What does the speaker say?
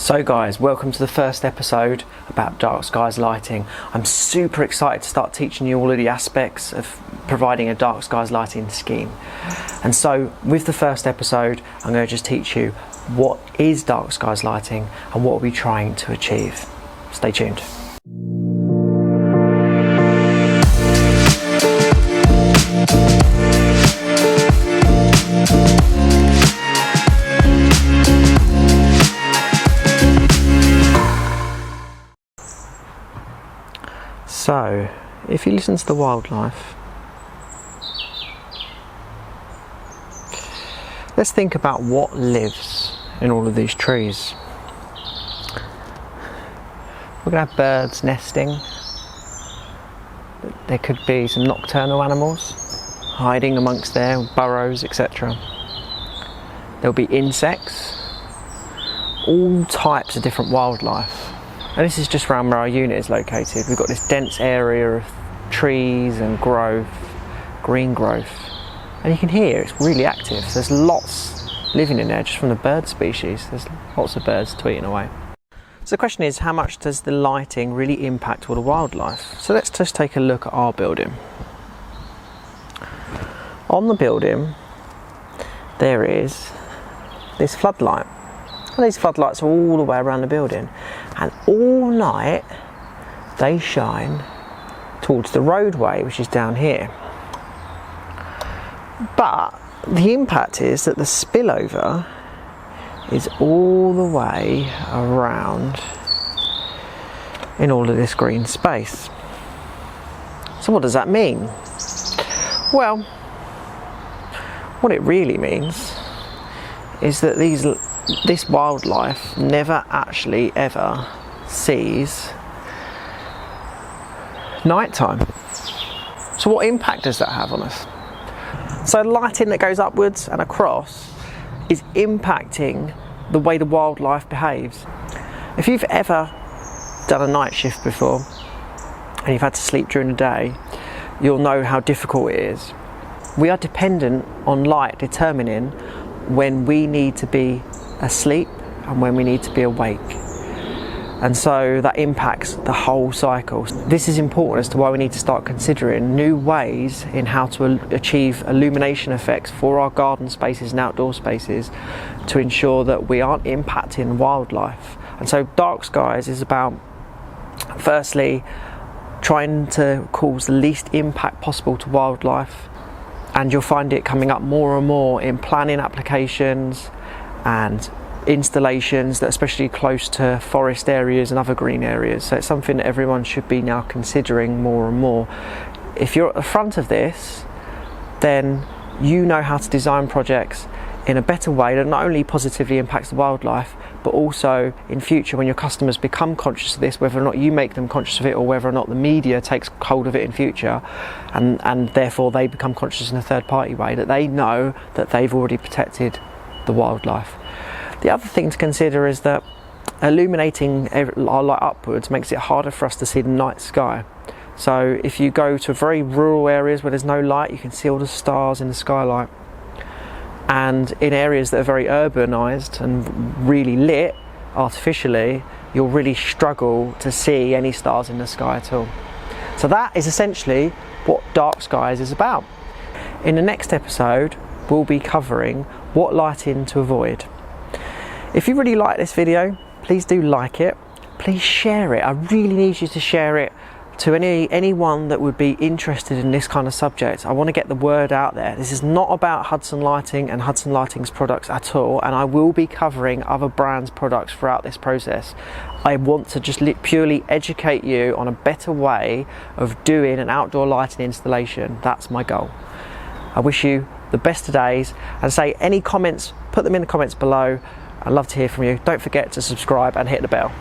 So guys, welcome to the first episode about dark skies lighting. I'm super excited to start teaching you all of the aspects of providing a dark skies lighting scheme. And so with the first episode, I'm going to just teach you what is dark skies lighting and what we're trying to achieve. Stay tuned. So, if you listen to the wildlife, let's think about what lives in all of these trees. We're going to have birds nesting. There could be some nocturnal animals hiding amongst their burrows, etc. There'll be insects, all types of different wildlife. And this is just around where our unit is located. We've got this dense area of trees and growth, green growth. And you can hear it's really active. So there's lots living in there just from the bird species. There's lots of birds tweeting away. So the question is, how much does the lighting really impact all the wildlife? So let's just take a look at our building. On the building, there is this floodlight. And these floodlights are all the way around the building, and all night they shine towards the roadway, which is down here. But the impact is that the spillover is all the way around in all of this green space. So what does that mean? Well, what it really means is that this wildlife never actually ever sees nighttime. So what impact does that have on us? So lighting that goes upwards and across is impacting the way the wildlife behaves. If you've ever done a night shift before and you've had to sleep during the day, you'll know how difficult it is. We are dependent on light determining when we need to be asleep and when we need to be awake, and so that impacts the whole cycle. This is important as to why we need to start considering new ways in how to achieve illumination effects for our garden spaces and outdoor spaces to ensure that we aren't impacting wildlife. And so dark skies is about, firstly, trying to cause the least impact possible to wildlife, and you'll find it coming up more and more in planning applications and installations that are especially close to forest areas and other green areas. So it's something that everyone should be now considering more and more. If you're at the front of this, then you know how to design projects in a better way that not only positively impacts the wildlife, but also in future when your customers become conscious of this, whether or not you make them conscious of it or whether or not the media takes hold of it in future, and therefore they become conscious in a third party way, that they know that they've already protected the wildlife. The other thing to consider is that illuminating our light upwards makes it harder for us to see the night sky. So if you go to very rural areas where there's no light, you can see all the stars in the skylight. And in areas that are very urbanised and really lit artificially, you'll really struggle to see any stars in the sky at all. So that is essentially what dark skies is about. In the next episode, we'll be covering what lighting to avoid. If you really like this video, please do like it. Please share it. I really need you to share it to anyone that would be interested in this kind of subject. I want to get the word out there. This is not about Hudson Lighting and Hudson Lighting's products at all, and I will be covering other brands' products throughout this process. I want to just purely educate you on a better way of doing an outdoor lighting installation. That's my goal. I wish you the best of days, and say any comments, put them in the comments below. I'd love to hear from you. Don't forget to subscribe and hit the bell.